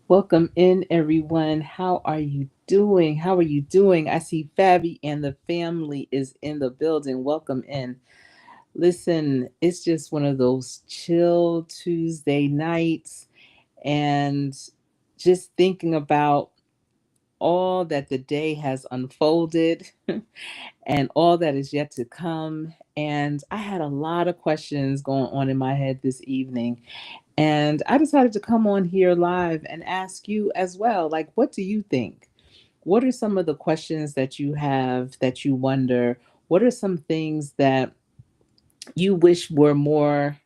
Welcome in, everyone. How are you doing? How are you doing? I see Fabi and the family is in the building. Welcome in. Listen, it's just one of those chill Tuesday nights, and just thinking about all that the day has unfolded and all that is yet to come. And I had a lot of questions going on in my head this evening. And I decided to come on here live and ask you as well, like, what do you think? What are some of the questions that you have that you wonder? What are some things that you wish were more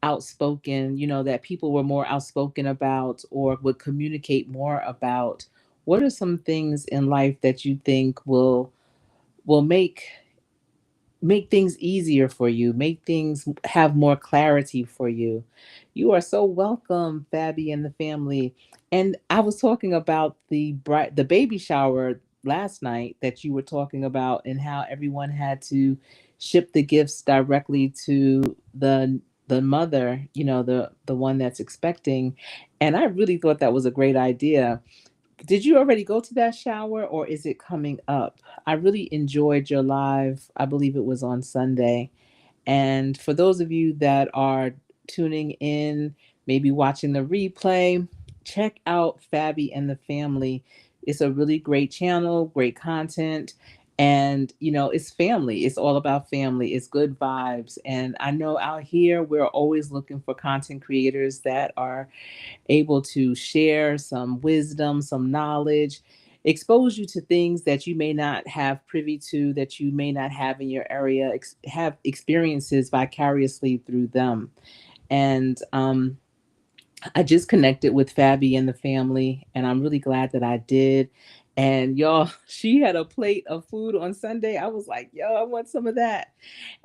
outspoken, that people were more outspoken about or would communicate more about? What are some things in life that you think will make things easier for you, make things have more clarity for you? You are so welcome, Fabi and the family. And I was talking about the baby shower last night that you were talking about, and how everyone had to ship the gifts directly to the mother, the one that's expecting. And I really thought that was a great idea. Did you already go to that shower, or is it coming up? I really enjoyed your live. I believe it was on Sunday. And for those of you that are tuning in, maybe watching the replay, check out Fabi and the family. It's a really great channel, great content. And, it's family. It's all about family. It's good vibes. And I know out here, we're always looking for content creators that are able to share some wisdom, some knowledge, expose you to things that you may not have privy to, that you may not have in your area, have experiences vicariously through them. And I just connected with Fabi and the family, and I'm really glad that I did. And y'all, she had a plate of food on Sunday. I was like, yo, I want some of that.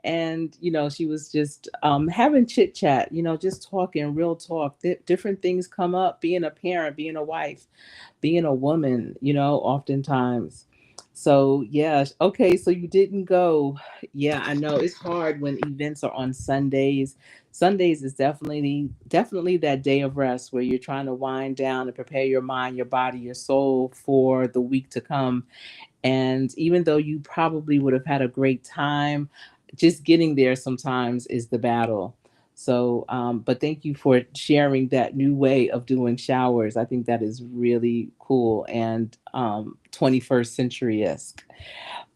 And she was just having chit chat, just talking real talk. Different things come up, being a parent, being a wife, being a woman, oftentimes. So yeah, okay, so you didn't go. Yeah, I know it's hard when events are on Sundays. Sundays is definitely that day of rest where you're trying to wind down and prepare your mind, your body, your soul for the week to come. And even though you probably would have had a great time, just getting there sometimes is the battle. So, but thank you for sharing that new way of doing showers. I think that is really cool and 21st century esque.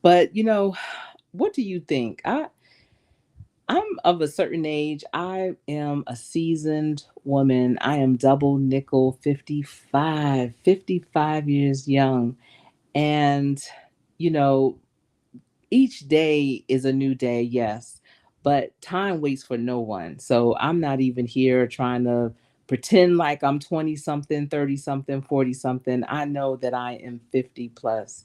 But, what do you think? I'm of a certain age. I am a seasoned woman. I am double nickel 55 years young. And, you know, each day is a new day, yes, but time waits for no one. So I'm not even here trying to pretend like I'm 20 something, 30 something, 40 something. I know that I am 50 plus,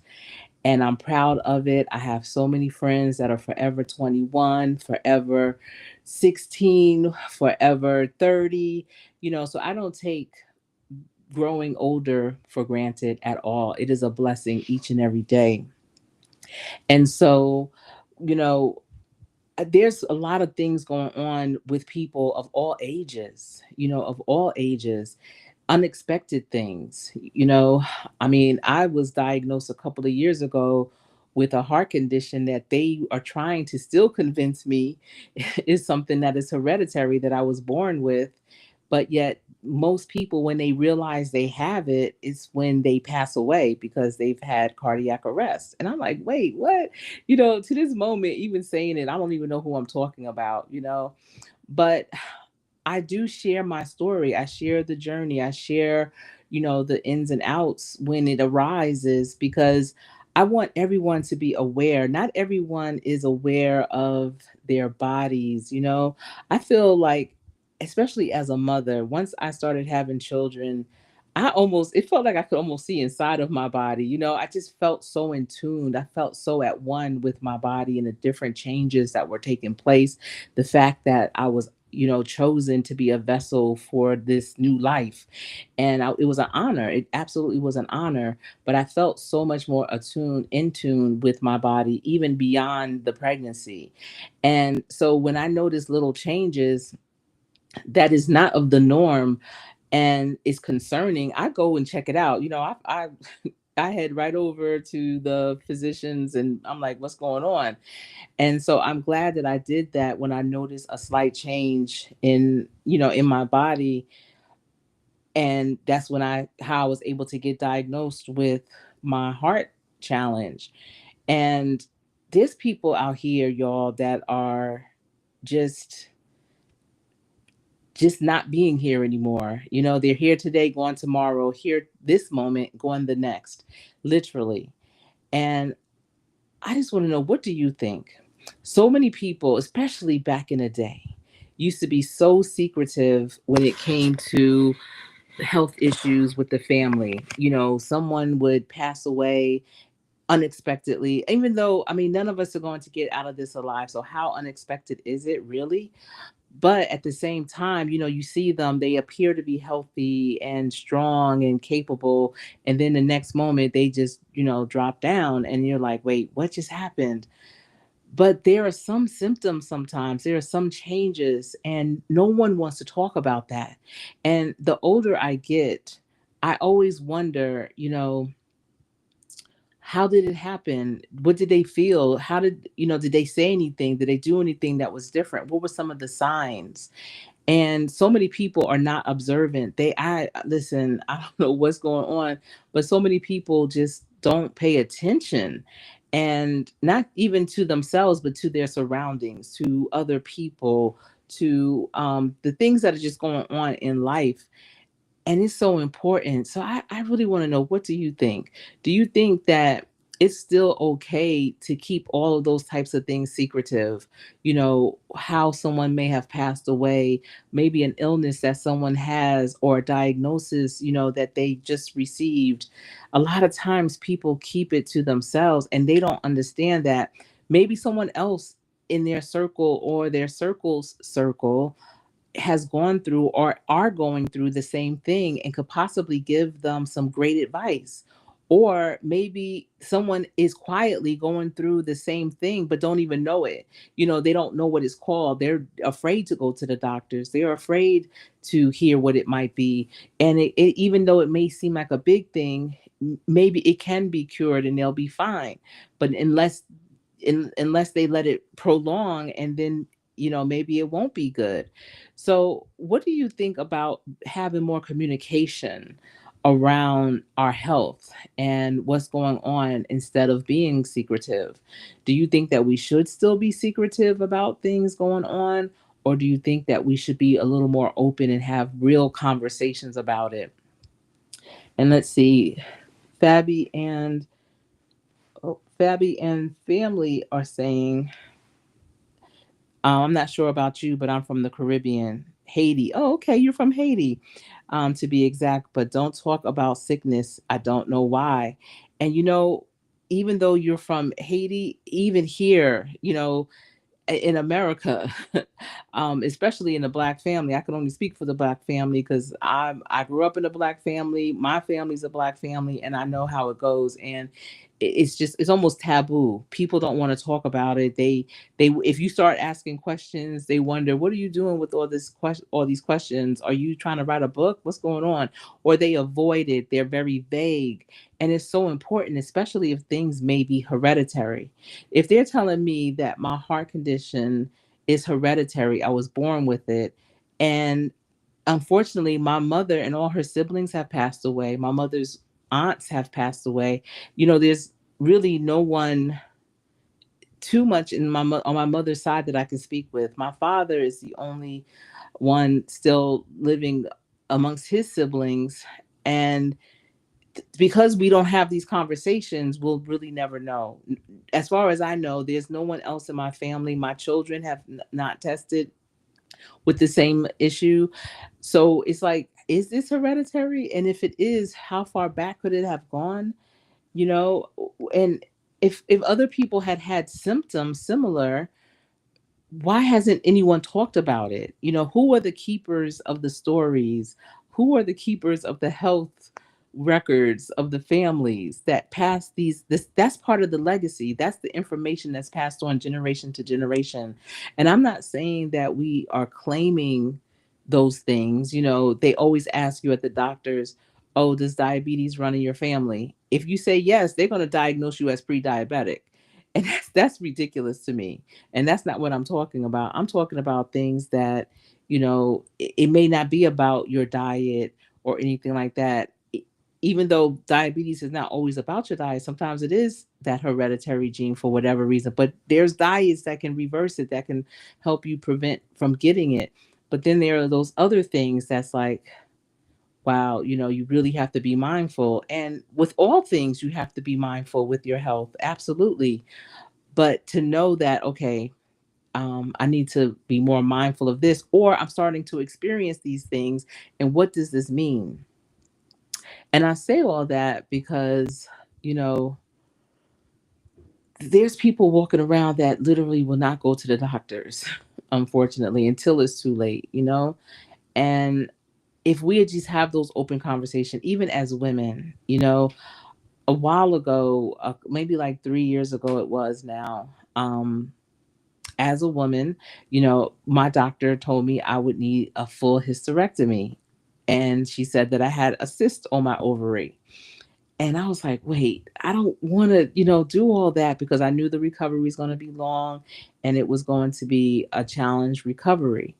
and I'm proud of it. I have so many friends that are forever 21, forever 16, forever 30, so I don't take growing older for granted at all. It is a blessing each and every day. And so, you know, there's a lot of things going on with people of all ages, of all ages, unexpected things. I mean, I was diagnosed a couple of years ago with a heart condition that they are trying to still convince me is something that is hereditary, that I was born with. But yet, most people, when they realize they have it, is when they pass away because they've had cardiac arrest. And I'm like, wait, what? To this moment, even saying it, I don't even know who I'm talking about. But I do share my story. I share the journey. I share, the ins and outs when it arises, because I want everyone to be aware. Not everyone is aware of their bodies. I feel like, especially as a mother, once I started having children, it felt like I could almost see inside of my body. I just felt so in tune. I felt so at one with my body and the different changes that were taking place. The fact that I was chosen to be a vessel for this new life. And it was an honor. It absolutely was an honor. But I felt so much more attuned, in tune with my body, even beyond the pregnancy. And so when I noticed little changes, that is not of the norm, and it's concerning, I go and check it out. I head right over to the physicians and I'm like, what's going on? And so I'm glad that I did that when I noticed a slight change in my body. And that's when how I was able to get diagnosed with my heart challenge. And there's people out here, y'all, that are just just not being here anymore. They're here today, gone tomorrow, here this moment, going the next, literally. And I just want to know, what do you think? So many people, especially back in the day, used to be so secretive when it came to health issues with the family. Someone would pass away unexpectedly, even though, I mean, none of us are going to get out of this alive. So, how unexpected is it really? But at the same time, you see them, they appear to be healthy and strong and capable. And then the next moment, they just, drop down. And you're like, wait, what just happened? But there are some symptoms sometimes, there are some changes, and no one wants to talk about that. And the older I get, I always wonder, how did it happen? What did they feel? Did they say anything? Did they do anything that was different? What were some of the signs? And so many people are not observant. I listen, I don't know what's going on, but so many people just don't pay attention, and not even to themselves, but to their surroundings, to other people, to the things that are just going on in life. And it's so important. So I really want to know, what do you think? Do you think that it's still okay to keep all of those types of things secretive? How someone may have passed away, maybe an illness that someone has, or a diagnosis, that they just received. A lot of times people keep it to themselves, and they don't understand that maybe someone else in their circle or their circle's circle has gone through or are going through the same thing and could possibly give them some great advice. Or maybe someone is quietly going through the same thing but don't even know it. They don't know what it's called. They're afraid to go to the doctors. They're afraid to hear what it might be. And even though it may seem like a big thing, maybe it can be cured and they'll be fine. But unless they let it prolong, and then maybe it won't be good. So what do you think about having more communication around our health and what's going on, instead of being secretive? Do you think that we should still be secretive about things going on, or do you think that we should be a little more open and have real conversations about it? And let's see, Fabi and Fabi and family are saying, I'm not sure about you, but I'm from the Caribbean, Haiti. Oh, okay, you're from Haiti, to be exact. But don't talk about sickness. I don't know why. And even though you're from Haiti, even here, in America, especially in the Black family. I can only speak for the Black family because I grew up in a Black family. My family's a Black family, and I know how it goes. And it's almost taboo. People don't want to talk about it. They if you start asking questions, they wonder, what are you doing with all these questions? Are you trying to write a book? What's going on? Or they avoid it. They're very vague, and it's so important, especially if things may be hereditary. If they're telling me that my heart condition is hereditary, I was born with it, and unfortunately, my mother and all her siblings have passed away. My mother's aunts have passed away. There's really no one too much on my mother's side that I can speak with. My father is the only one still living amongst his siblings, and because we don't have these conversations, we'll really never know. As far as I know, there's no one else in my family. My children have not tested with the same issue. So it's like, is this hereditary? And if it is, how far back could it have gone? You know, and if other people had symptoms similar, why hasn't anyone talked about it? Who are the keepers of the stories? Who are the keepers of the health records of the families that pass that's part of the legacy. That's the information that's passed on generation to generation. And I'm not saying that we are claiming those things. They always ask you at the doctors, oh, does diabetes run in your family? If you say yes, they're going to diagnose you as pre-diabetic. And that's ridiculous to me. And that's not what I'm talking about. I'm talking about things that, it may not be about your diet or anything like that. Even though diabetes is not always about your diet, sometimes it is that hereditary gene for whatever reason. But there's diets that can reverse it, that can help you prevent from getting it. But then there are those other things that's like, wow, you really have to be mindful. And with all things, you have to be mindful with your health. Absolutely. But to know that, okay, I need to be more mindful of this, or I'm starting to experience these things. And what does this mean? And I say all that because, you know, there's people walking around that literally will not go to the doctors, unfortunately, until it's too late. And if we just have those open conversation, even as women, a while ago, maybe like 3 years ago, it was now. As a woman, my doctor told me I would need a full hysterectomy, and she said that I had a cyst on my ovary. And I was like, wait, I don't want to, do all that, because I knew the recovery was going to be long and it was going to be a challenge recovery.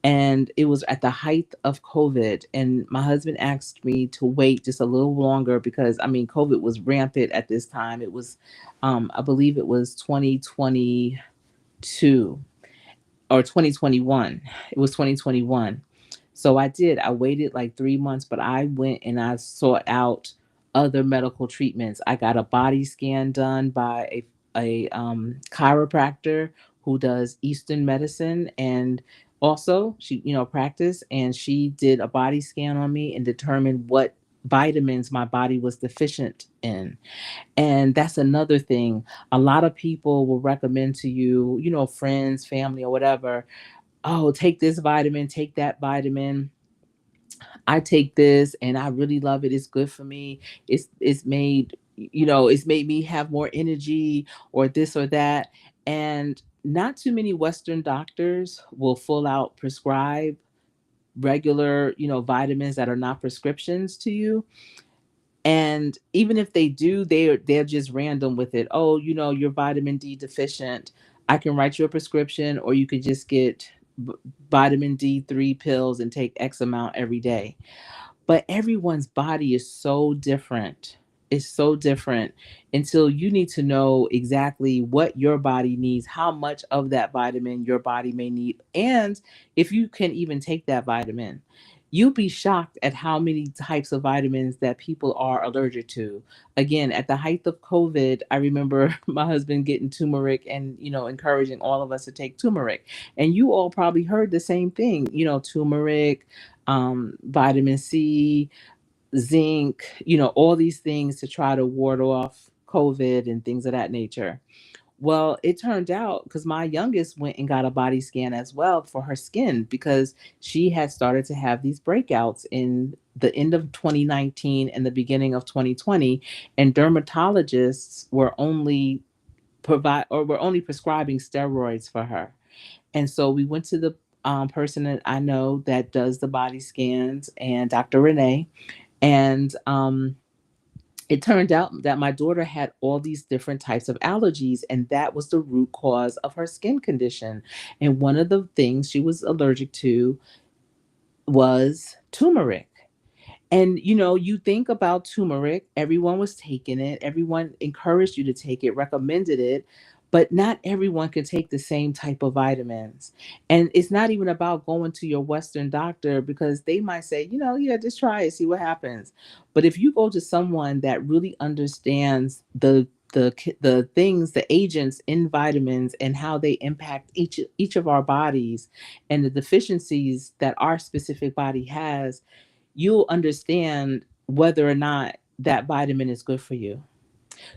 And it was at the height of COVID. And my husband asked me to wait just a little longer because, I mean, COVID was rampant at this time. It was, I believe it was 2022 or 2021. It was 2021. So I did. I waited like 3 months, but I went and I sought out other medical treatments. I got a body scan done by a chiropractor who does Eastern medicine, and also she, practiced, and she did a body scan on me and determined what vitamins my body was deficient in. And that's another thing. A lot of people will recommend to you, friends, family, or whatever, oh, take this vitamin, take that vitamin. I take this and I really love it. It's good for me. It's made me have more energy, or this or that. And not too many Western doctors will full out prescribe regular, vitamins that are not prescriptions to you. And even if they do, they're just random with it. Oh, you're vitamin D deficient. I can write you a prescription, or you could just get v- vitamin D3 pills and take X amount every day. But everyone's body is so different. It's so different, until you need to know exactly what your body needs, how much of that vitamin your body may need, and if you can even take that vitamin. You'll be shocked at how many types of vitamins that people are allergic to. Again, at the height of COVID, I remember my husband getting turmeric and, encouraging all of us to take turmeric. And you all probably heard the same thing, turmeric, vitamin C, zinc, all these things to try to ward off COVID and things of that nature. Well, it turned out, because my youngest went and got a body scan as well for her skin, because she had started to have these breakouts in the end of 2019 and the beginning of 2020, and dermatologists were only prescribing steroids for her. And so we went to the person that I know that does the body scans, and Dr. Renee. And it turned out that my daughter had all these different types of allergies, and that was the root cause of her skin condition. And one of the things she was allergic to was turmeric. And you think about turmeric, everyone was taking it, everyone encouraged you to take it, recommended it, but not everyone can take the same type of vitamins. And it's not even about going to your Western doctor, because they might say, yeah, just try it, see what happens. But if you go to someone that really understands the things, the agents in vitamins, and how they impact each of our bodies, and the deficiencies that our specific body has, you'll understand whether or not that vitamin is good for you.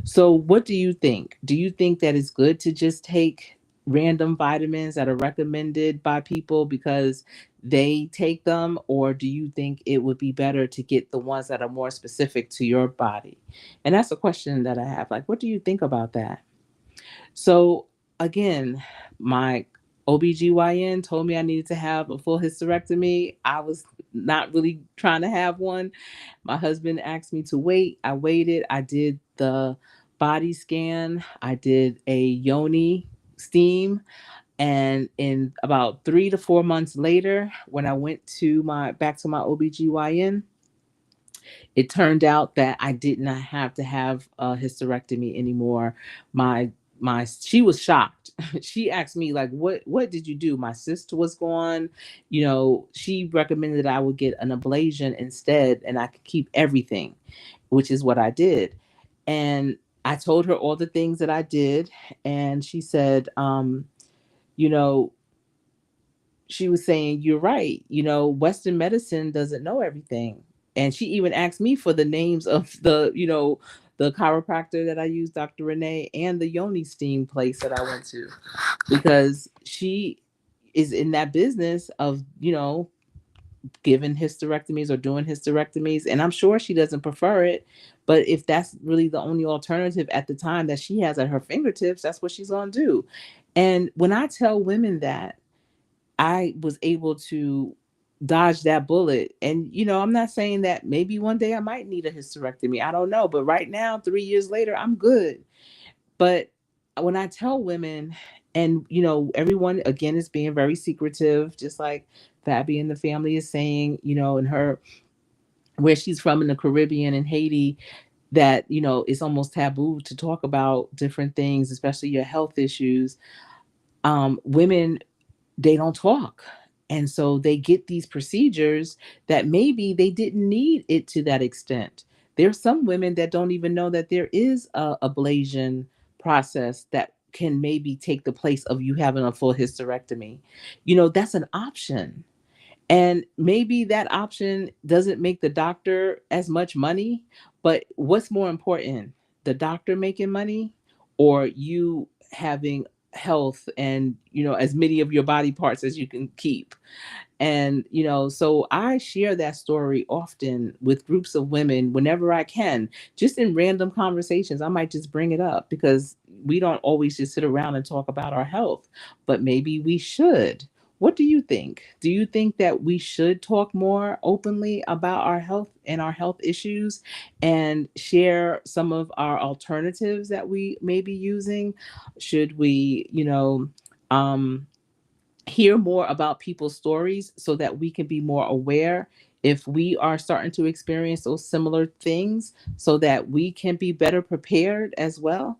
So, what do you think? Do you think that it's good to just take random vitamins that are recommended by people because they take them? Or do you think it would be better to get the ones that are more specific to your body? And that's a question that I have. Like, what do you think about that? So, again, my OBGYN told me I needed to have a full hysterectomy. I was not really trying to have one. My husband asked me to wait. I waited. I did the body scan. I did a yoni steam. And in about 3 to 4 months later, when I went to my back to my OBGYN, it turned out that I did not have to have a hysterectomy anymore. My she was shocked. She asked me like, what did you do? My cyst was gone. She recommended I would get an ablation instead and I could keep everything, which is what I did. And I told her all the things that I did, and she said, you know, she was saying, "You're right. Western medicine doesn't know everything." And she even asked me for the names of the chiropractor that I use, Dr. Renee, and the Yoni steam place that I went to, because she is in that business of, giving hysterectomies or doing hysterectomies. And I'm sure she doesn't prefer it. But if that's really the only alternative at the time that she has at her fingertips, that's what she's going to do. And when I tell women that, I was able to dodge that bullet. And, I'm not saying that maybe one day I might need a hysterectomy. I don't know. But right now, 3 years later, I'm good. But when I tell women, and, everyone again is being very secretive, just like Fabi and the family is saying, in her, where she's from in the Caribbean and Haiti, that, it's almost taboo to talk about different things, especially your health issues. Women, they don't talk. And so they get these procedures that maybe they didn't need it to that extent. There's some women that don't even know that there is a ablation process that can maybe take the place of you having a full hysterectomy. That's an option. And maybe that option doesn't make the doctor as much money, but what's more important, the doctor making money or you having health and, as many of your body parts as you can keep? And, so I share that story often with groups of women whenever I can, just in random conversations. I might just bring it up because we don't always just sit around and talk about our health, but maybe we should. What do you think? Do you think that we should talk more openly about our health and our health issues and share some of our alternatives that we may be using? Should we, um, hear more about people's stories so that we can be more aware if we are starting to experience those similar things so that we can be better prepared as well?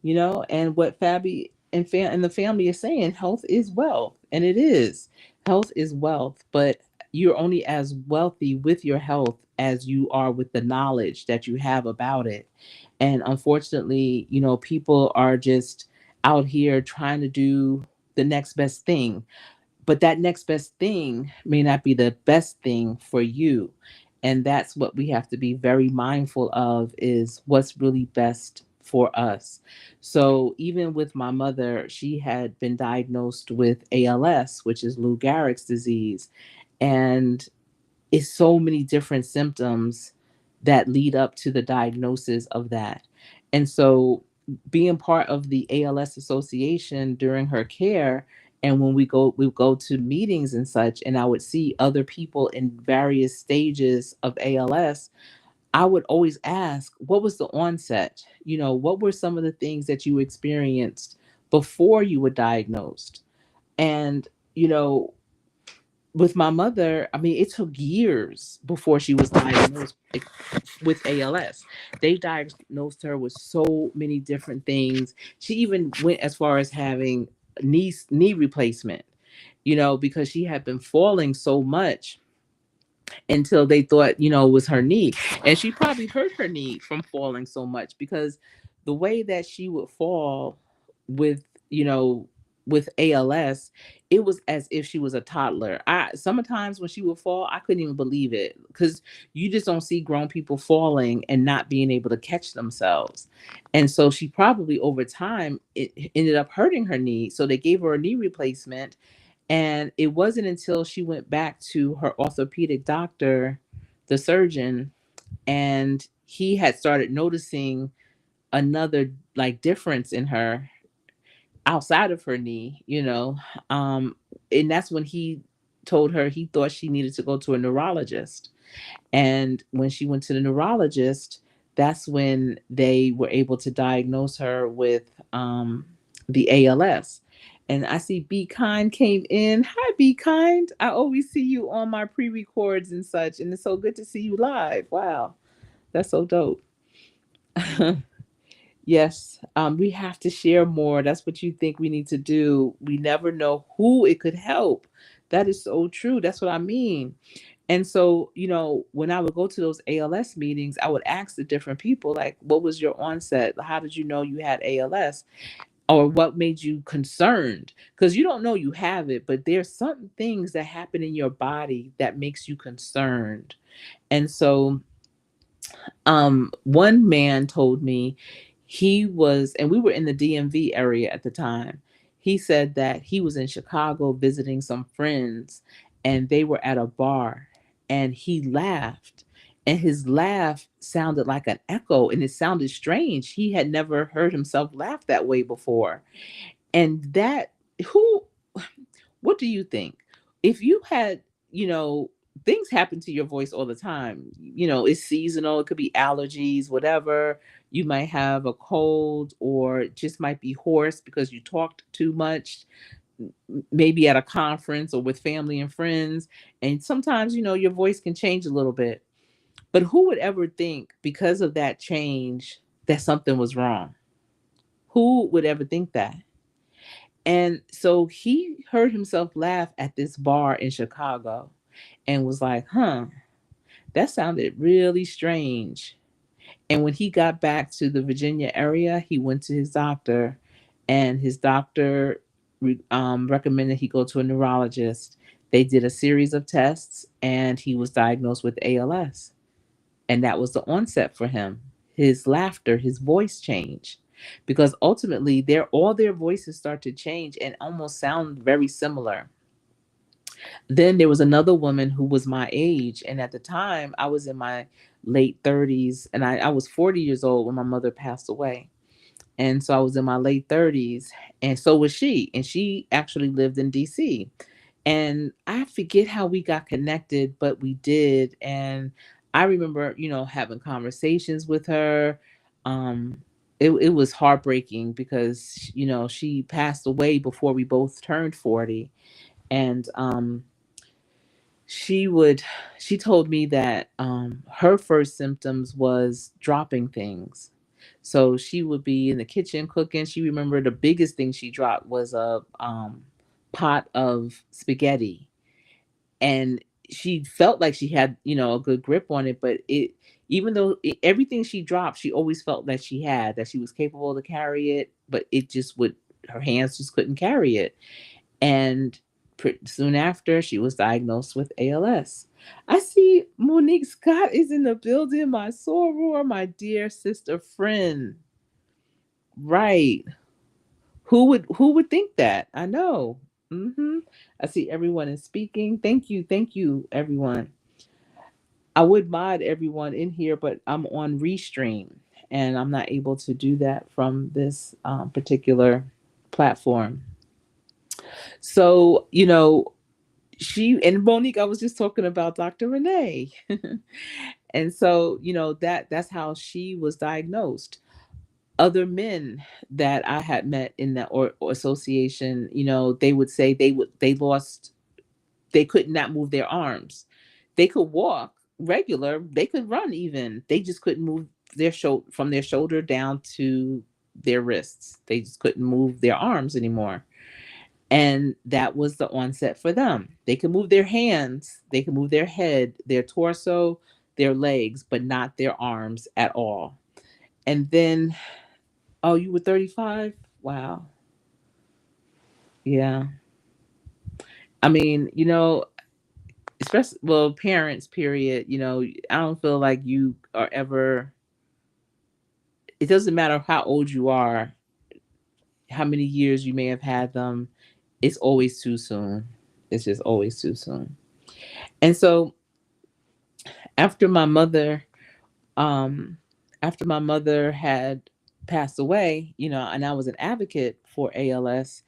And what Fabi and the family is saying, health is wealth, and it is. Health is wealth, but you're only as wealthy with your health as you are with the knowledge that you have about it. And unfortunately, people are just out here trying to do the next best thing, but that next best thing may not be the best thing for you. And that's what we have to be very mindful of, is what's really best for us. So even with my mother, she had been diagnosed with ALS, which is Lou Gehrig's disease. And it's so many different symptoms that lead up to the diagnosis of that. And so being part of the ALS association during her care, and when we go to meetings and such, and I would see other people in various stages of ALS, I would always ask, what was the onset? What were some of the things that you experienced before you were diagnosed? And you know with my mother, I mean, it took years before she was diagnosed with ALS. They diagnosed her with so many different things. She even went as far as having knee replacement, because she had been falling so much until they thought, it was her knee. And she probably hurt her knee from falling so much, because the way that she would fall with, with ALS, it was as if she was a toddler. I Sometimes when she would fall, I couldn't even believe it, because you just don't see grown people falling and not being able to catch themselves. And so she probably over time it ended up hurting her knee. So they gave her a knee replacement, and it wasn't until she went back to her orthopedic doctor, the surgeon, and he had started noticing another like difference in her, outside of her knee, um, and that's when he told her he thought she needed to go to a neurologist. And when she went to the neurologist, that's when they were able to diagnose her with the ALS. And I see Be Kind came in. Hi, Be Kind. I always see you on my pre records and such. And it's so good to see you live. Wow. That's so dope. Yes, we have to share more. That's what you think we need to do. We never know who it could help. That is so true. That's what I mean. And so, when I would go to those ALS meetings, I would ask the different people, like, what was your onset? How did you know you had ALS? Or what made you concerned? Because you don't know you have it, but there's some things that happen in your body that makes you concerned. And so one man told me he was, and we were in the DMV area at the time. He said that he was in Chicago visiting some friends and they were at a bar and he laughed. And his laugh sounded like an echo and it sounded strange. He had never heard himself laugh that way before. And that, who what do you think? If you had, things happen to your voice all the time. It's seasonal, it could be allergies, whatever. You might have a cold or it just might be hoarse because you talked too much, maybe at a conference or with family and friends. And sometimes, your voice can change a little bit. But who would ever think because of that change that something was wrong? Who would ever think that? And so he heard himself laugh at this bar in Chicago and was like, that sounded really strange. And when he got back to the Virginia area, he went to his doctor, and his doctor recommended he go to a neurologist. They did a series of tests, and he was diagnosed with ALS. And that was the onset for him. His laughter, his voice changed. Because ultimately, all their voices start to change and almost sound very similar. Then there was another woman who was my age, and at the time I was in my late 30s, and I was 40 years old when my mother passed away. And so I was in my late 30s, and so was she. And she actually lived in DC. And I forget how we got connected, but we did. And I remember, having conversations with her. It was heartbreaking because, she passed away before we both turned 40. And she would she told me that her first symptoms was dropping things. So she would be in the kitchen cooking. She remembered the biggest thing she dropped was a pot of spaghetti, and she felt like she had, a good grip on it, but even though everything she dropped, she always felt that she was capable to carry it, but it just would her hands just couldn't carry it. And soon after, she was diagnosed with ALS. I see Monique Scott is in the building, my soror, my dear sister friend. Right. Who would think that? I know. I see everyone is speaking. Thank you, everyone. I would mod everyone in here, but I'm on Restream, and I'm not able to do that from this particular platform. So, she and Monique, I was just talking about Dr. Renee. And so, that's how she was diagnosed. Other men that I had met in that or association, they would say they could not move their arms. They could walk regular, they could run even. They just couldn't move their shoulder from their shoulder down to their wrists. They just couldn't move their arms anymore. And that was the onset for them. They could move their hands, they could move their head, their torso, their legs, but not their arms at all. And then, oh, you were 35? Wow. Yeah. I mean, especially, well, parents, period, I don't feel like you are ever, it doesn't matter how old you are, how many years you may have had them, it's always too soon. It's just always too soon. And so after my mother um, after my mother had passed away, and I was an advocate for ALS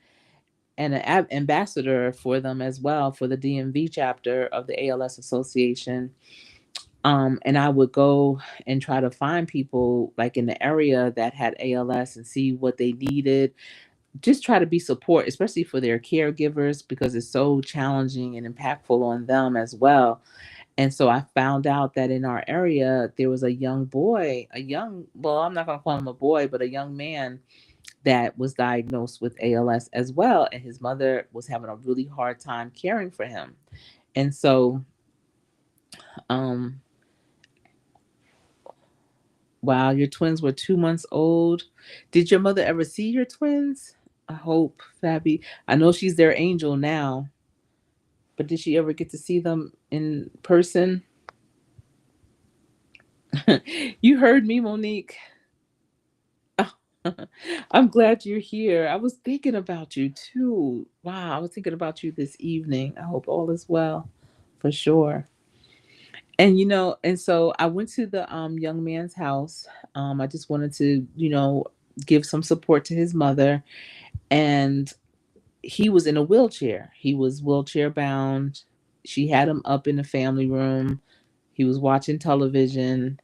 and an ambassador for them as well for the DMV chapter of the ALS Association. And I would go and try to find people like in the area that had ALS and see what they needed. Just try to be support, especially for their caregivers, because it's so challenging and impactful on them as well. And so I found out that in our area, there was a young boy, well, I'm not going to call him a boy, but a young man that was diagnosed with ALS as well. And his mother was having a really hard time caring for him. And so, um, wow, your twins were 2 months old. Did your mother ever see your twins? I hope, Fabi. I know she's their angel now, but did she ever get to see them in person? You heard me, Monique. I'm glad you're here. I was thinking about you too. Wow, I was thinking about you this evening. I hope all is well, for sure. And and so I went to the young man's house. I just wanted to, give some support to his mother, and he was in a wheelchair. He was wheelchair bound. She had him up in the family room. He was watching television,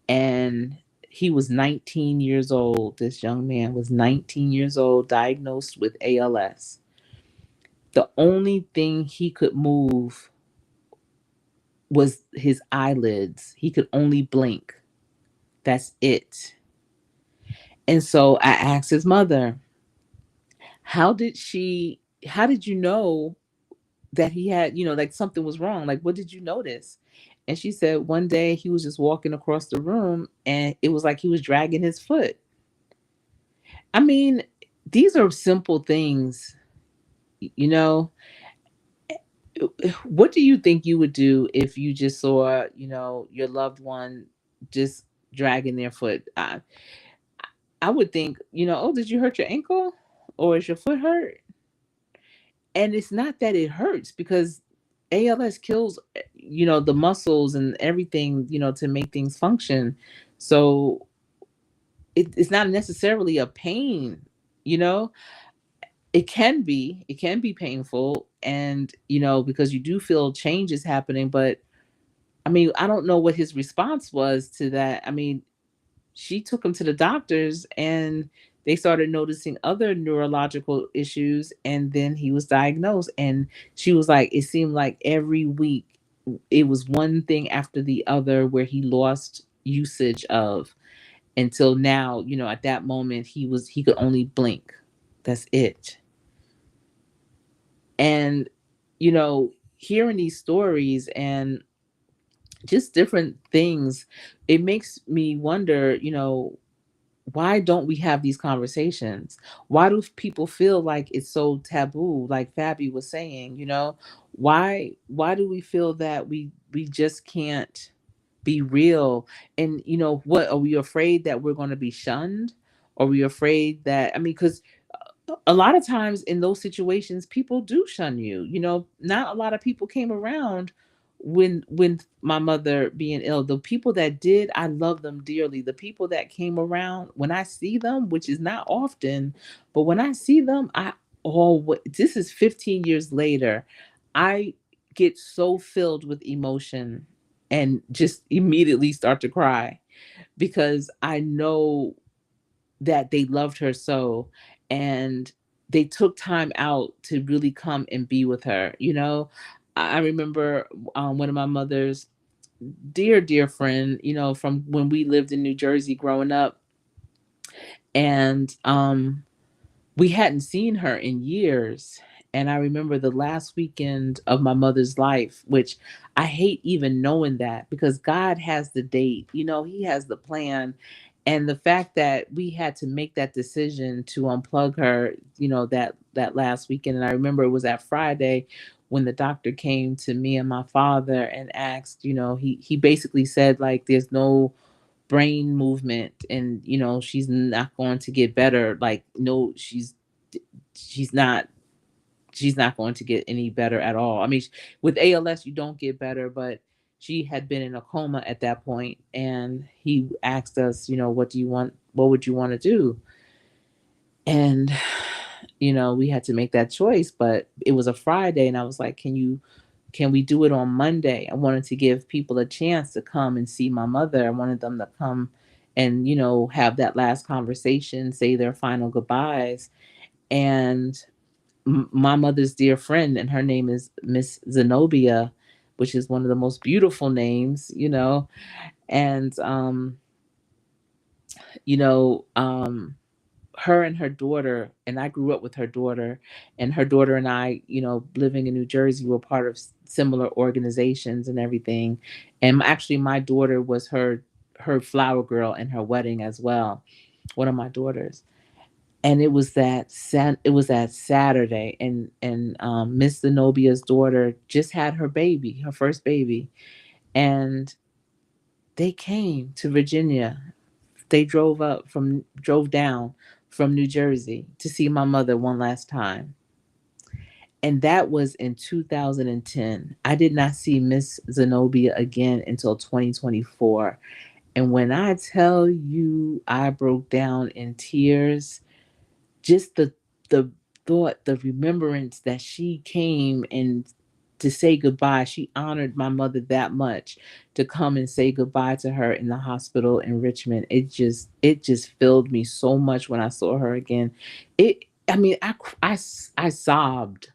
and he was 19 years old. This young man was 19 years old, diagnosed with ALS. The only thing he could move was his eyelids. He could only blink. That's it. And so I asked his mother, how did you know that he had, like something was wrong? Like, what did you notice? And she said one day he was just walking across the room and it was like he was dragging his foot. I mean, these are simple things, you know. What do you think you would do if you just saw, your loved one just dragging their foot? I would think, oh, did you hurt your ankle? Or is your foot hurt? And it's not that it hurts, because ALS kills, the muscles and everything, to make things function. So it's not necessarily a pain, you know. It can be painful, and because you do feel changes happening. But I mean, I don't know what his response was to that. I mean, she took him to the doctors, and they started noticing other neurological issues, and then he was diagnosed. And she was like, it seemed like every week it was one thing after the other where he lost usage of, until now, at that moment he could only blink. That's it. And hearing these stories and just different things, it makes me wonder, why don't we have these conversations? Why do people feel like it's so taboo, like Fabi was saying? Why do we feel that we just can't be real? And what, are we afraid that we're going to be shunned? Are we afraid that, I mean, because a lot of times in those situations people do shun you. Not a lot of people came around when my mother being ill. The people that did, I love them dearly. The people that came around, when I see them, which is not often, but when I see them, I always, this is 15 years later, I get so filled with emotion and just immediately start to cry, because I know that they loved her so, and they took time out to really come and be with her. I remember one of my mother's dear friend, from when we lived in New Jersey growing up, and we hadn't seen her in years. And I remember the last weekend of my mother's life, which I hate even knowing that, because God has the date, He has the plan. And the fact that we had to make that decision to unplug her, that last weekend. And I remember it was that Friday when the doctor came to me and my father and asked, he basically said, like, there's no brain movement, and she's not going to get better. Like, no, she's not she's not going to get any better at all. I mean, with ALS you don't get better, but she had been in a coma at that point. And he asked us, what would you want to do? And we had to make that choice, but it was a Friday, and I was like, can we do it on Monday? I wanted to give people a chance to come and see my mother. I wanted them to come and, have that last conversation, say their final goodbyes. And my mother's dear friend, and her name is Miss Zenobia, which is one of the most beautiful names, and, you know, um, her and her daughter, and I grew up with her daughter, and her daughter and I, living in New Jersey, were part of similar organizations and everything. And actually, my daughter was her flower girl in her wedding as well, one of my daughters. And it was that Saturday, and Miss Zenobia's daughter just had her baby, her first baby, and they came to Virginia. They drove down from New Jersey to see my mother one last time. And that was in 2010. I did not see Miss Zenobia again until 2024. And when I tell you I broke down in tears, just the thought, the remembrance that she came and to say goodbye. She honored my mother that much to come and say goodbye to her in the hospital in Richmond. It just filled me so much when I saw her again. It I mean I sobbed.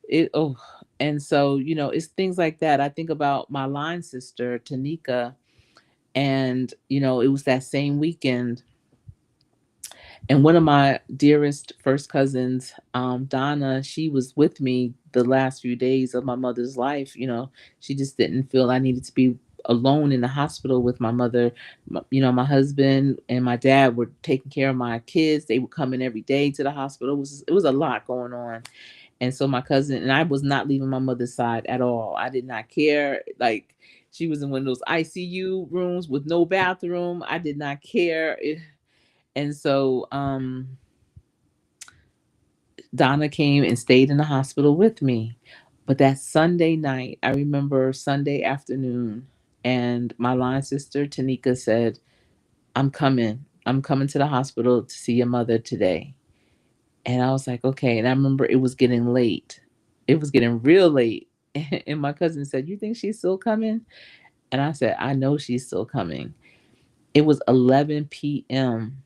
It oh and so, it's things like that. I think about my line sister Tanika, and it was that same weekend, and one of my dearest first cousins, Donna, she was with me the last few days of my mother's life. She just didn't feel I needed to be alone in the hospital with my mother. My husband and my dad were taking care of my kids. They would come in every day to the hospital. It was a lot going on. And so my cousin and I was not leaving my mother's side at all. I did not care. Like, she was in one of those ICU rooms with no bathroom. I did not care. And so Donna came and stayed in the hospital with me. But that Sunday night, I remember Sunday afternoon, and my line sister Tanika said, I'm coming. I'm coming to the hospital to see your mother today. And I was like, okay. And I remember it was getting late. It was getting real late. And my cousin said, you think she's still coming? And I said, I know she's still coming. It was 11 p.m.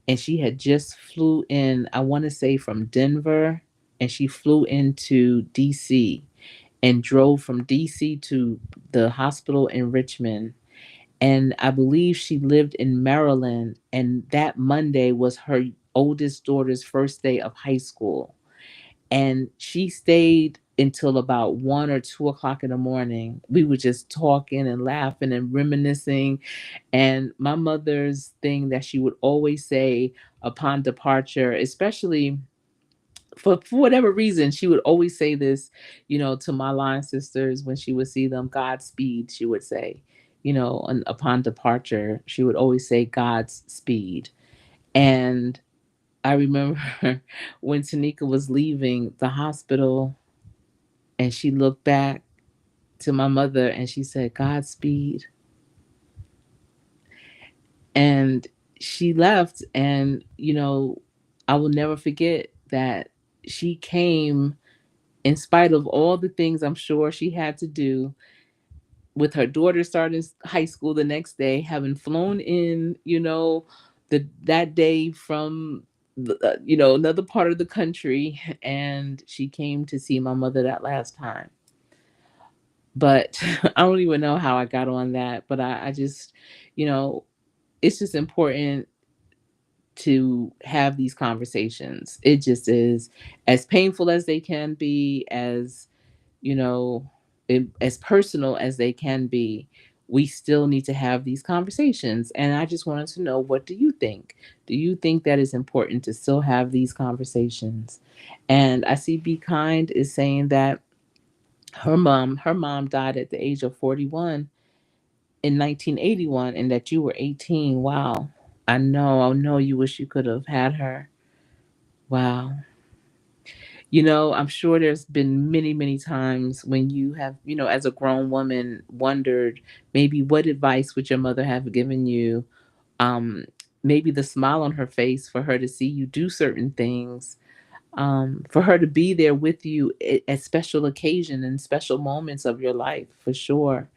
and she had just flew in, I want to say from Denver, and she flew into DC and drove from DC to the hospital in Richmond. And I believe she lived in Maryland, and that Monday was her oldest daughter's first day of high school. And she stayed until about 1 or 2 o'clock in the morning. We were just talking and laughing and reminiscing. And my mother's thing that she would always say upon departure, especially for whatever reason, she would always say this, to my line sisters when she would see them, Godspeed, she would say, and upon departure, she would always say God's speed. And I remember when Tanika was leaving the hospital and she looked back to my mother and she said, Godspeed. And she left. And, I will never forget that she came in spite of all the things I'm sure she had to do with her daughter starting high school the next day, having flown in, that day from another part of the country, and she came to see my mother that last time. But I don't even know how I got on that, but I just, you know, it's just important to have these conversations. It just is, as painful as they can be, as you know, as personal as they can be. We still need to have these conversations. And I just wanted to know, what do you think? Do you think that it's important to still have these conversations? And I see Be Kind is saying that her mom died at the age of 41 in 1981, and that you were 18. Wow. I know you wish you could have had her. Wow. I'm sure there's been many, many times when you have, as a grown woman, wondered maybe what advice would your mother have given you, um, maybe the smile on her face, for her to see you do certain things, for her to be there with you at special occasion and special moments of your life, for sure.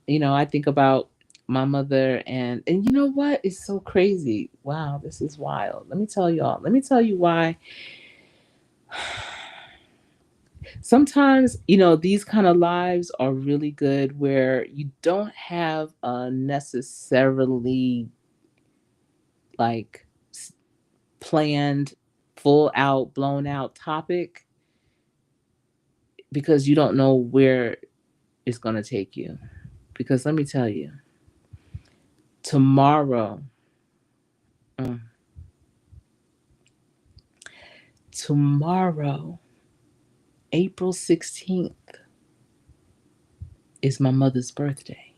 I think about my mother, and you know what? It's so crazy. Wow, this is wild. Let me tell y'all. Let me tell you why. Sometimes, these kind of lives are really good where you don't have a necessarily like planned, full out, blown out topic, because you don't know where it's going to take you. Because let me tell you, tomorrow, mm, tomorrow, April 16th, is my mother's birthday.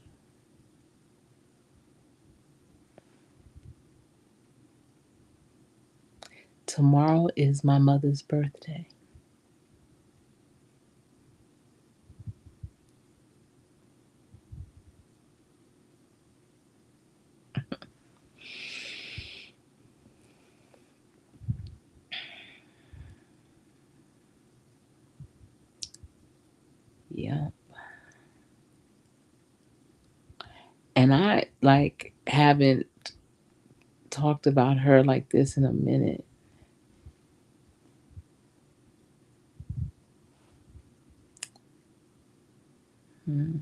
Tomorrow is my mother's birthday. Yeah. And I like haven't talked about her like this in a minute. Hmm.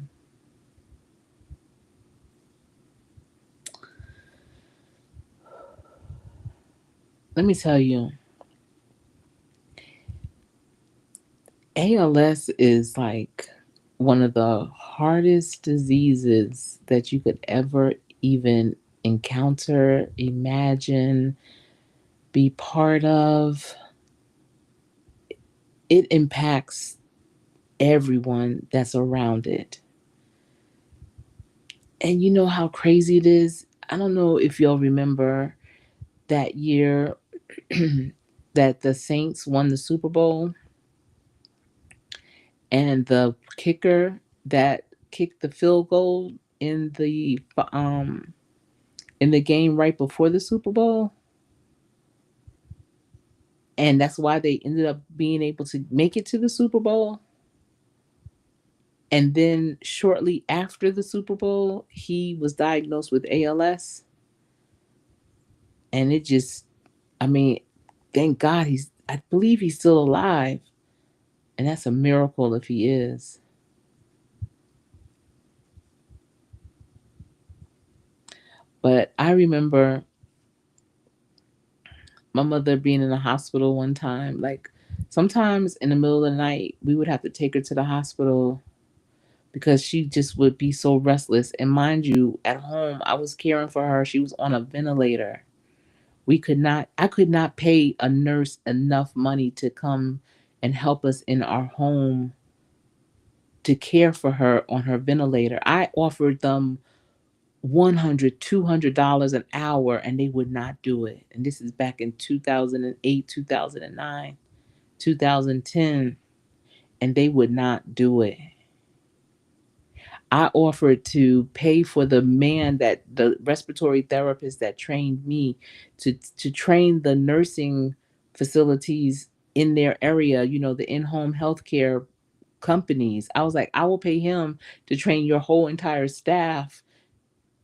Let me tell you, ALS is like one of the hardest diseases that you could ever even encounter, imagine, be part of. It impacts everyone that's around it. And you know how crazy it is? I don't know if y'all remember that year that the Saints won the Super Bowl, and the kicker that kicked the field goal um in the game right before the Super Bowl, and that's why they ended up being able to make it to the Super Bowl. And then shortly after the Super Bowl, he was diagnosed with ALS, and it just, I mean, thank God I believe he's still alive, and that's a miracle if he is. But I remember my mother being in the hospital one time. Like, sometimes in the middle of the night, we would have to take her to the hospital because she just would be so restless. And mind you, at home, I was caring for her. She was on a ventilator. I could not pay a nurse enough money to come and help us in our home to care for her on her ventilator. I offered them $100, $200 an hour, and they would not do it. And this is back in 2008, 2009, 2010, and they would not do it. I offered to pay for the respiratory therapist that trained me to train the nursing facilities in their area, the in-home healthcare companies. I was like, I will pay him to train your whole entire staff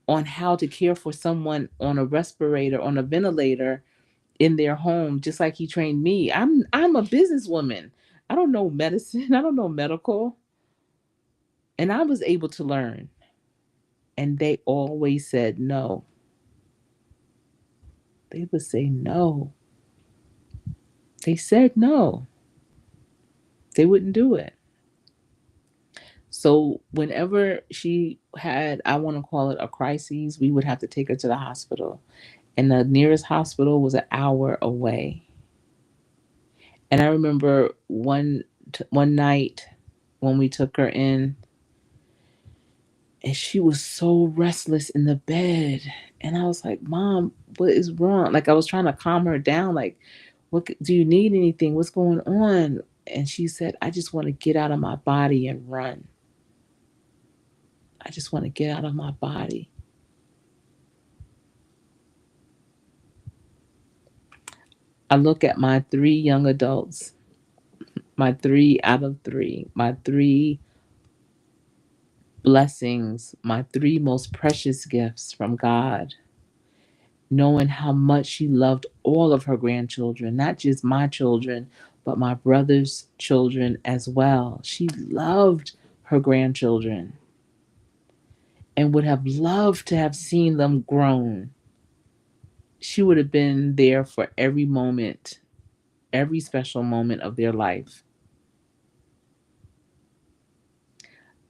on how to care for someone on a respirator, on a ventilator in their home, just like he trained me. I'm a businesswoman. I don't know medicine. I don't know medical. And I was able to learn. And they always said no. They would say no. They said no. They wouldn't do it. So whenever she had, I want to call it a crisis, we would have to take her to the hospital. And the nearest hospital was an hour away. And I remember one night when we took her in, and she was so restless in the bed. And I was like, Mom, what is wrong? Like, I was trying to calm her down. Like, what do you need anything? What's going on? And she said, I just want to get out of my body and run. I just want to get out of my body. I look at my three young adults, my three out of three, my three blessings, my three most precious gifts from God, knowing how much she loved all of her grandchildren, not just my children, but my brother's children as well. She loved her grandchildren and would have loved to have seen them grown. She would have been there for every moment, every special moment of their life.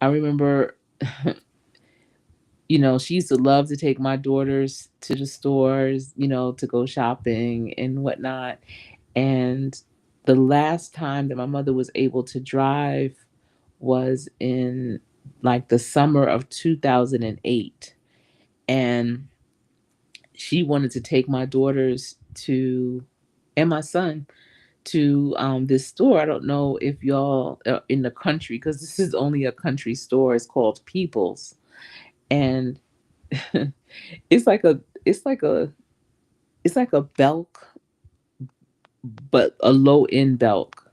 I remember, she used to love to take my daughters to the stores, to go shopping and whatnot. And the last time that my mother was able to drive was in like the summer of 2008. And she wanted to take my daughters to, and my son, to this store. I don't know if y'all are in the country, because this is only a country store. It's called People's. And it's like a Belk, but a low end Belk.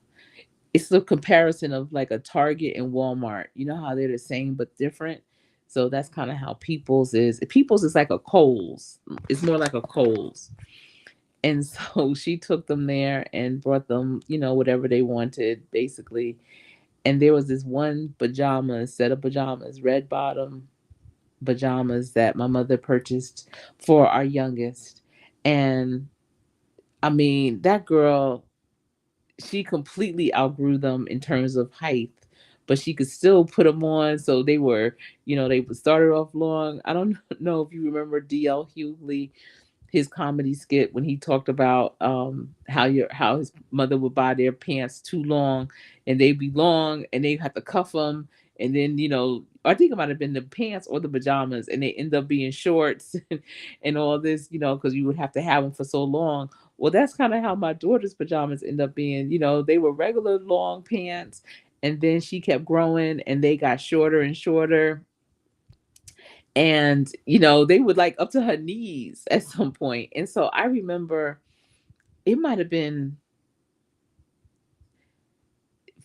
It's the comparison of like a Target and Walmart. You know how they're the same but different. So that's kind of how People's is. People's is like a Kohl's. It's more like a Kohl's. And so she took them there and brought them, whatever they wanted, basically. And there was this one set of pajamas, red bottom pajamas that my mother purchased for our youngest. And I mean, that girl, she completely outgrew them in terms of height, but she could still put them on. So they were, they started off long. I don't know if you remember D.L. Hughley, his comedy skit when he talked about how his mother would buy their pants too long, and they'd be long and they have to cuff them, and then I think it might have been the pants or the pajamas, and they end up being shorts and all this, because you would have to have them for so long. Well, that's kind of how my daughter's pajamas end up being. They were regular long pants, and then she kept growing and they got shorter and shorter, and they would like up to her knees at some point. And so I remember it might have been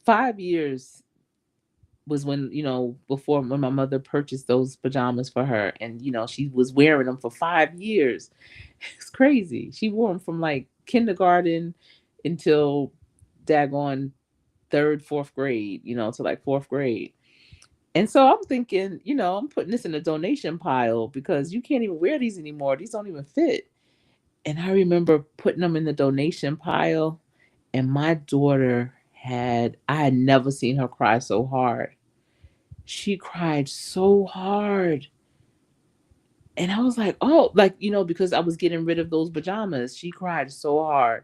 5 years was when before, when my mother purchased those pajamas for her, and she was wearing them for 5 years. It's crazy. She wore them from like kindergarten until daggone third, fourth grade, to like fourth grade. And so I'm thinking, I'm putting this in a donation pile because you can't even wear these anymore. These don't even fit. And I remember putting them in the donation pile, and my daughter I had never seen her cry so hard. She cried so hard. And I was like, oh, like, because I was getting rid of those pajamas. She cried so hard.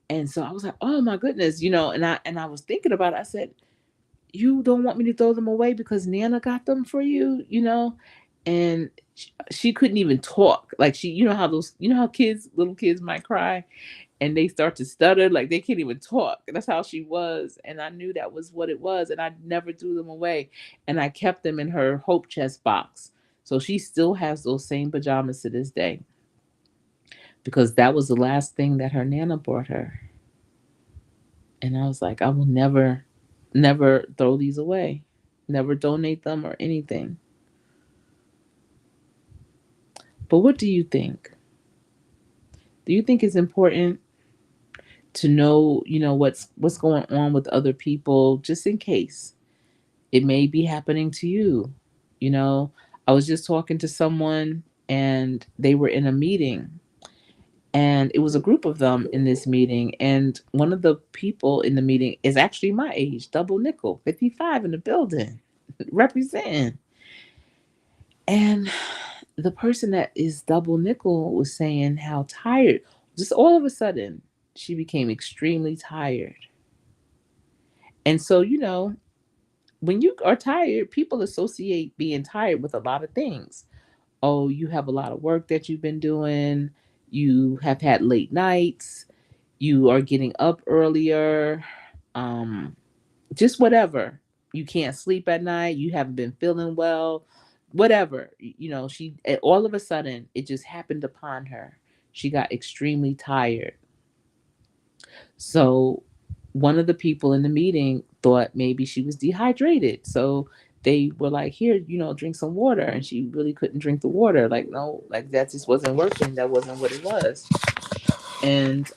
And so I was like, oh my goodness, and I was thinking about it. I said, you don't want me to throw them away because Nana got them for you. And she couldn't even talk. Like how little kids might cry and they start to stutter, like they can't even talk. That's how she was. And I knew that was what it was. And I never threw them away. And I kept them in her hope chest box. So she still has those same pajamas to this day because that was the last thing that her Nana bought her. And I was like, I will never, never throw these away, never donate them or anything. But what do you think? Do you think it's important to know, what's going on with other people just in case it may be happening to you? You know, I was just talking to someone and they were in a meeting, and it was a group of them in this meeting, and one of the people in the meeting is actually my age, double nickel, 55 in the building, representing. And the person that is double nickel was saying how tired, just all of a sudden, she became extremely tired. And so, when you are tired, people associate being tired with a lot of things. Oh, you have a lot of work that you've been doing. You have had late nights. You are getting up earlier. Um, just whatever. You can't sleep at night. You haven't been feeling well. Whatever. All of a sudden, it just happened upon her. She got extremely tired. So one of the people in the meeting thought maybe she was dehydrated. So they were like, here, drink some water. And she really couldn't drink the water. Like, no, like that just wasn't working. That wasn't what it was. And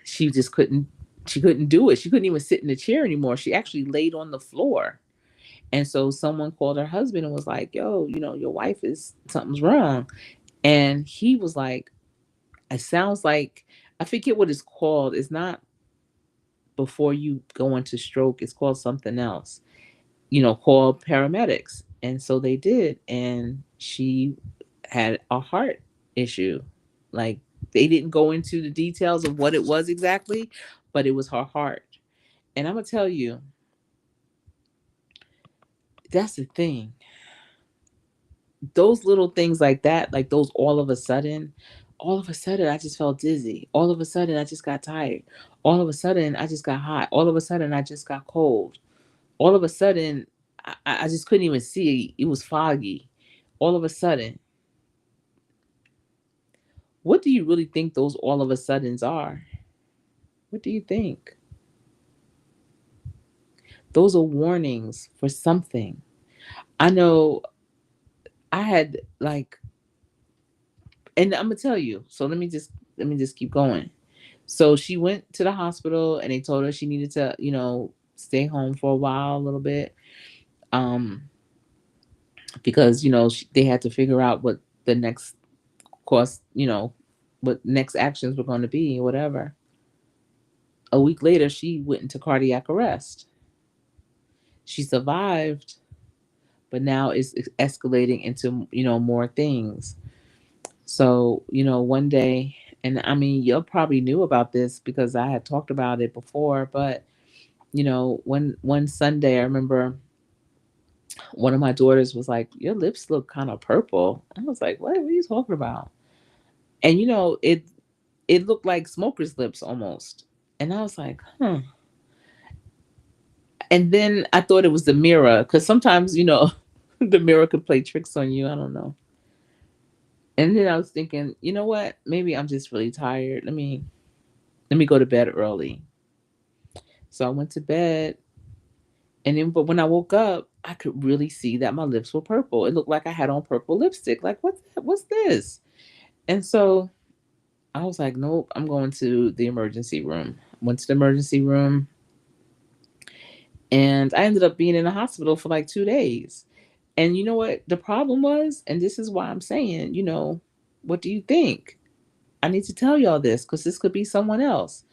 she just couldn't do it. She couldn't even sit in the chair anymore. She actually laid on the floor. And so someone called her husband and was like, yo, your wife is something's wrong. And he was like, it sounds like, I forget what it's called. It's not before you go into stroke, it's called something else, called paramedics. And so they did. And she had a heart issue. Like, they didn't go into the details of what it was exactly, but it was her heart. And I'm going to tell you, that's the thing. Those little things like that, like those all of a sudden, I just felt dizzy. All of a sudden, I just got tired. All of a sudden, I just got hot. All of a sudden, I just got cold. All of a sudden, I just couldn't even see. It was foggy. All of a sudden, what do you really think those all of a suddens are? What do you think? Those are warnings for something. I know I had like, and I'm gonna tell you. So let me just keep going. So she went to the hospital and they told her she needed to, stay home for a while, a little bit, um, because they had to figure out what the next course, what next actions were going to be, or whatever. A week later, she went into cardiac arrest. She survived, but now it's escalating into more things. So one day, and I mean, you probably knew about this because I had talked about it before, but one Sunday, I remember one of my daughters was like, "Your lips look kind of purple." I was like, "What? What are you talking about?" And it looked like smoker's lips almost. And I was like, "Huh." And then I thought it was the mirror because sometimes the mirror could play tricks on you. I don't know. And then I was thinking, you know what? Maybe I'm just really tired. Let me go to bed early. So I went to bed, and then but when I woke up, I could really see that my lips were purple. It looked like I had on purple lipstick. Like, what's this? And so I was like, nope, I'm going to the emergency room. Went to the emergency room, and I ended up being in the hospital for like 2 days. And you know what the problem was? And this is why I'm saying, what do you think? I need to tell y'all this because this could be someone else.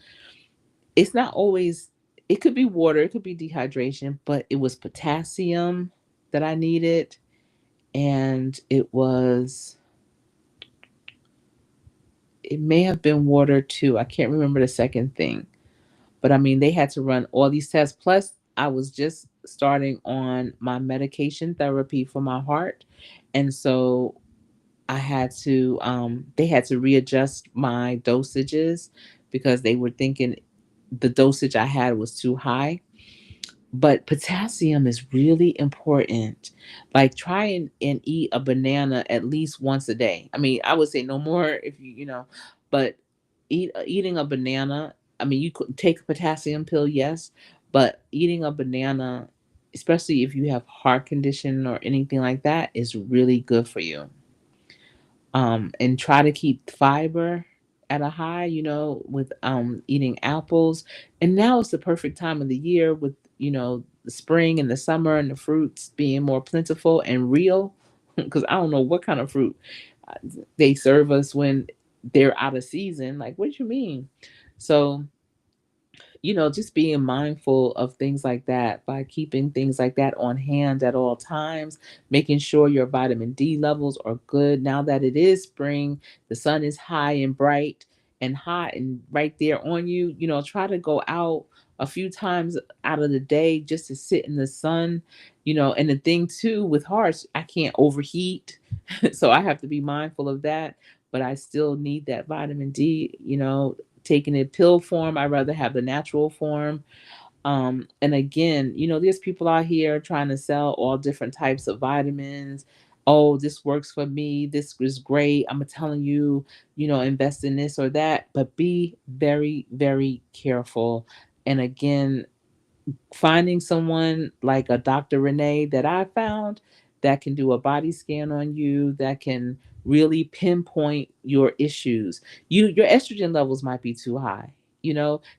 It's not always, it could be water, it could be dehydration, but it was potassium that I needed. And it may have been water too. I can't remember the second thing. But I mean, they had to run all these tests. Plus, I was just starting on my medication therapy for my heart. And so they had to readjust my dosages because they were thinking the dosage I had was too high. But potassium is really important. Like, try and eat a banana at least once a day. I mean, I would say no more if but eating a banana. I mean, you could take a potassium pill, yes, but eating a banana, especially if you have heart condition or anything like that, is really good for you. And try to keep fiber at a high, with eating apples. And now is the perfect time of the year with, the spring and the summer and the fruits being more plentiful and real. Because I don't know what kind of fruit uh, they serve us when they're out of season. Like, what do you mean? So just being mindful of things like that by keeping things like that on hand at all times, making sure your vitamin D levels are good. Now that it is spring, the sun is high and bright and hot and right there on you, try to go out a few times out of the day just to sit in the sun. And the thing too with hearts, I can't overheat. So I have to be mindful of that, but I still need that vitamin D, taking it pill form. I rather have the natural form. And again, there's people out here trying to sell all different types of vitamins. oh, this works for me, this is great, I'm telling you, invest in this or that, but be very, very careful. And again, finding someone like a Dr. Renee that I found that can do a body scan on you, that can really pinpoint your issues. Your estrogen levels might be too high.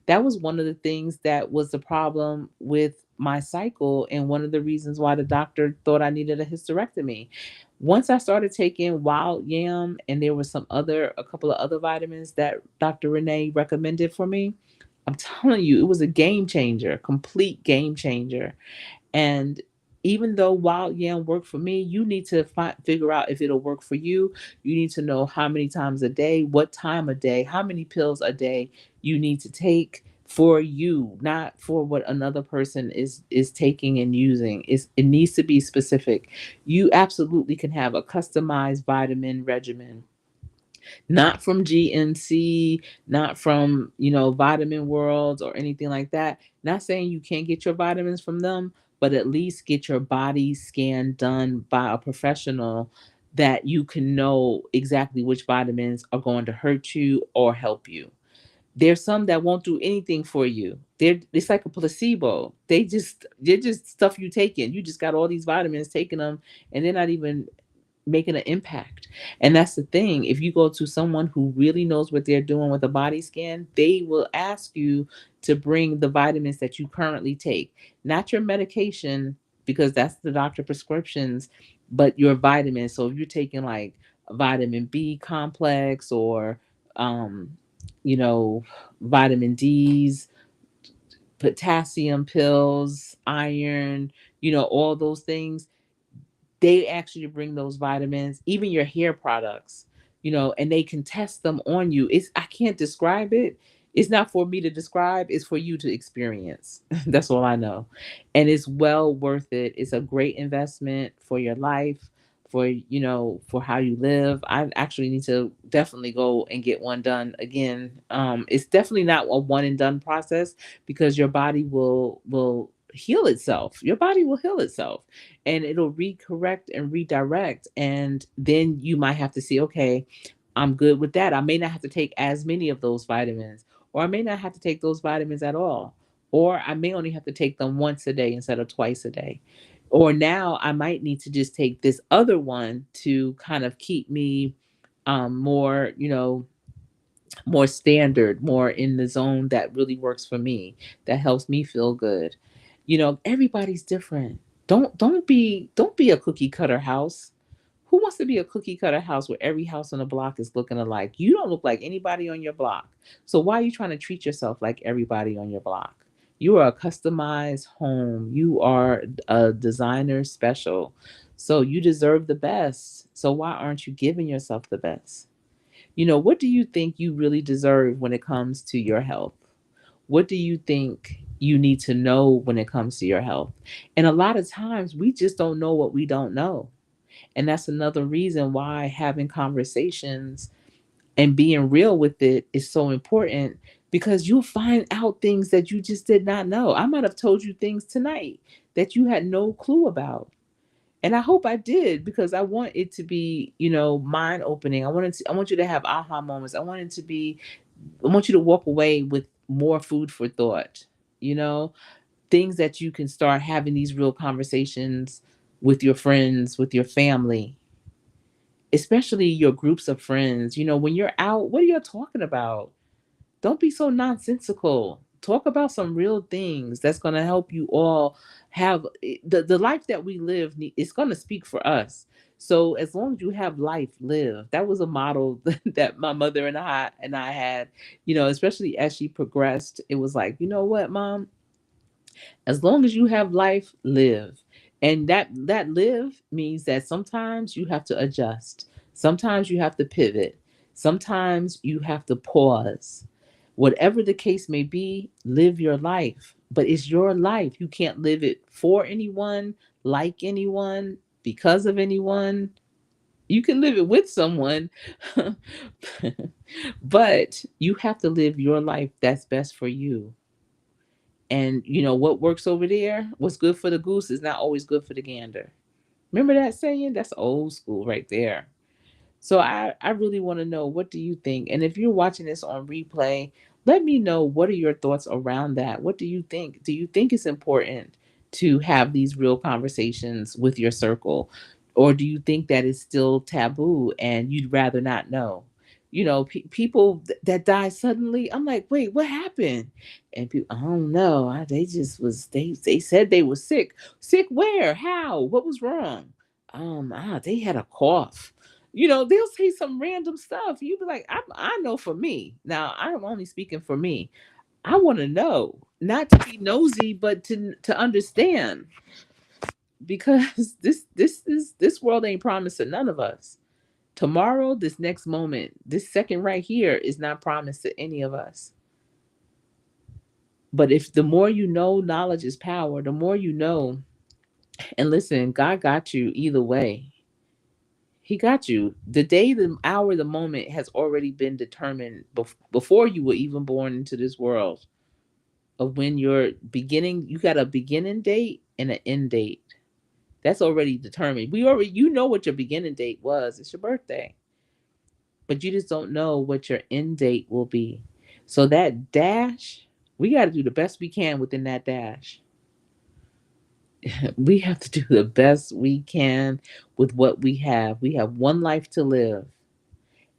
That was one of the things that was the problem with my cycle, and one of the reasons why the doctor thought I needed a hysterectomy. Once I started taking wild yam, and there was a couple of other vitamins that Dr. Renee recommended for me, I'm telling you, it was a game changer, complete game changer. And even though wild yam worked for me, you need to figure out if it'll work for you. You need to know how many times a day, what time a day, how many pills a day you need to take for you, not for what another person is taking and using. It needs to be specific. You absolutely can have a customized vitamin regimen, not from GNC, not from, Vitamin World or anything like that. Not saying you can't get your vitamins from them, but at least get your body scan done by a professional that you can know exactly which vitamins are going to hurt you or help you. There's some that won't do anything for you. It's like a placebo. They're just stuff you taking. You just got all these vitamins, taking them, and they're not even making an impact. And that's the thing. If you go to someone who really knows what they're doing with a body scan, they will ask you to bring the vitamins that you currently take, not your medication, because that's the doctor prescriptions, but your vitamins. So if you're taking like a vitamin B complex, or um, you know, vitamin D's, potassium pills, iron, all those things, they actually bring those vitamins, even your hair products, and they can test them on you. I can't describe it. It's not for me to describe, it's for you to experience. That's all I know. And it's well worth it. It's a great investment for your life, for how you live. I actually need to definitely go and get one done again. It's definitely not a one and done process, because your body will heal itself. Your body will heal itself, and it'll recorrect and redirect. And then you might have to see, okay, I'm good with that. I may not have to take as many of those vitamins, or I may not have to take those vitamins at all, or I may only have to take them once a day instead of twice a day. Or now I might need to just take this other one to kind of keep me more, more standard, more in the zone that really works for me, that helps me feel good. Everybody's different. Don't be a cookie cutter house. Who wants to be a cookie cutter house where every house on the block is looking alike? You don't look like anybody on your block. So why are you trying to treat yourself like everybody on your block? You are a customized home. You are a designer special. So you deserve the best. So why aren't you giving yourself the best? What do you think you really deserve when it comes to your health? What do you think you need to know when it comes to your health? And a lot of times we just don't know what we don't know. And that's another reason why having conversations and being real with it is so important, because you'll find out things that you just did not know. I might have told you things tonight that you had no clue about. And I hope I did, because I want it to be, mind opening. I want you to have aha moments. I want you to walk away with more food for thought, you know, things that you can start having these real conversations with your friends, with your family, especially your groups of friends. When you're out, what are you talking about? Don't be so nonsensical. Talk about some real things that's going to help you all have the life that we live. It's going to speak for us. So as long as you have life, live. That was a model that my mother and I had, especially as she progressed. It was like, you know what, mom, as long as you have life, live. And that live means that sometimes you have to adjust. Sometimes you have to pivot. Sometimes you have to pause. Whatever the case may be, live your life. But it's your life. You can't live it for anyone, like anyone, because of anyone. You can live it with someone, but you have to live your life that's best for you. And what works over there, what's good for the goose is not always good for the gander. Remember that saying? That's old school right there. So I really want to know, what do you think? And if you're watching this on replay, let me know, what are your thoughts around that? What do you think? Do you think it's important to have these real conversations with your circle? Or do you think that it's still taboo and you'd rather not know? People that die suddenly, I'm like, wait, what happened? And people, I don't know. They just was, they said they were sick. Sick where? How? What was wrong? They had a cough. They'll say some random stuff. You be like, I know for me. Now, I'm only speaking for me. I want to know, not to be nosy, but to understand, because this world ain't promised to none of us. Tomorrow, this next moment, this second right here is not promised to any of us. But if the more you know, knowledge is power. The more you know, and listen, God got you either way. He got you. The day, the hour, the moment has already been determined before you were even born into this world, of when you're beginning. You got a beginning date and an end date. That's already determined. You know what your beginning date was. It's your birthday. But you just don't know what your end date will be. So that dash, we got to do the best we can within that dash. We have to do the best we can with what we have. We have one life to live.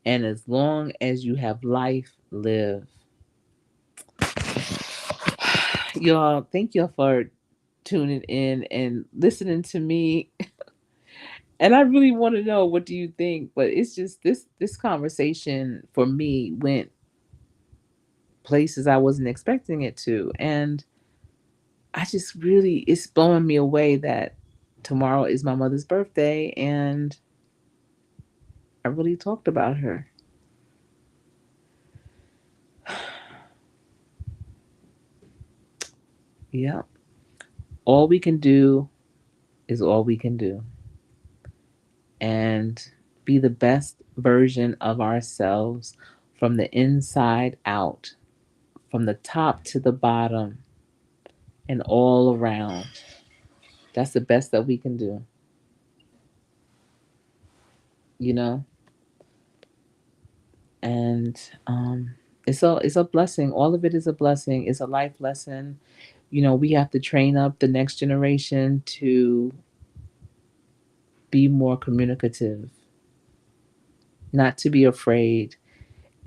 And as long as you have life, live. Y'all, thank y'all for tuning in and listening to me. And I really want to know, what do you think? But it's just, this conversation for me went places I wasn't expecting it to. And I just really, it's blowing me away that tomorrow is my mother's birthday, and I really talked about her. Yeah. All we can do is all we can do. And be the best version of ourselves from the inside out, from the top to the bottom, and all around. That's the best that we can do, you know? And it's a blessing. All of it is a blessing. It's a life lesson. We have to train up the next generation to be more communicative, not to be afraid.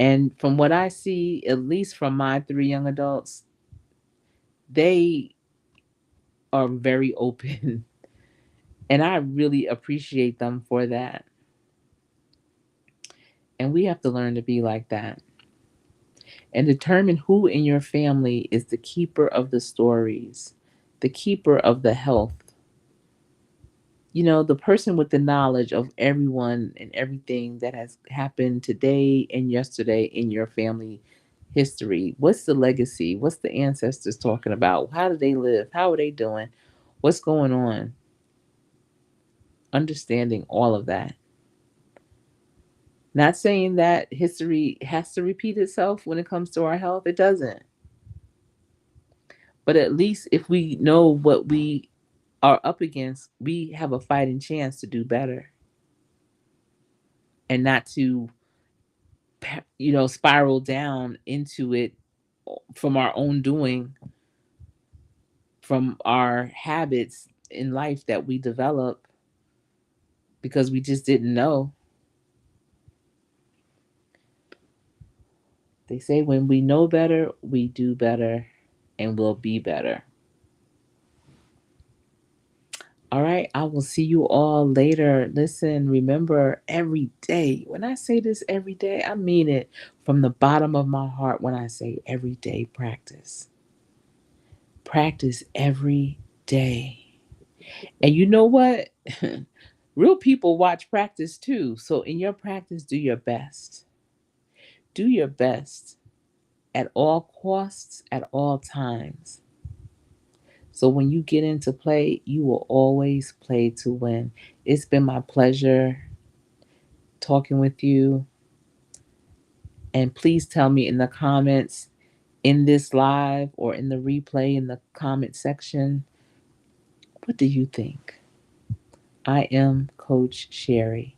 And from what I see, at least from my three young adults, they are very open. And I really appreciate them for that. And we have to learn to be like that. And determine who in your family is the keeper of the stories, the keeper of the health. The person with the knowledge of everyone and everything that has happened today and yesterday in your family history. What's the legacy? What's the ancestors talking about? How do they live? How are they doing? What's going on? Understanding all of that. Not saying that history has to repeat itself when it comes to our health. It doesn't. But at least if we know what we are up against, we have a fighting chance to do better, and not to, spiral down into it from our own doing, from our habits in life that we develop because we just didn't know. They say when we know better, we do better and will be better. All right, I will see you all later. Listen, remember, every day, when I say this every day, I mean it from the bottom of my heart when I say everyday practice. Practice every day. And you know what? Real people watch practice too. So in your practice, do your best. Do your best at all costs, at all times. So when you get into play, you will always play to win. It's been my pleasure talking with you. And please tell me in the comments, in this live or in the replay, in the comment section, what do you think? I am Coach Sherri.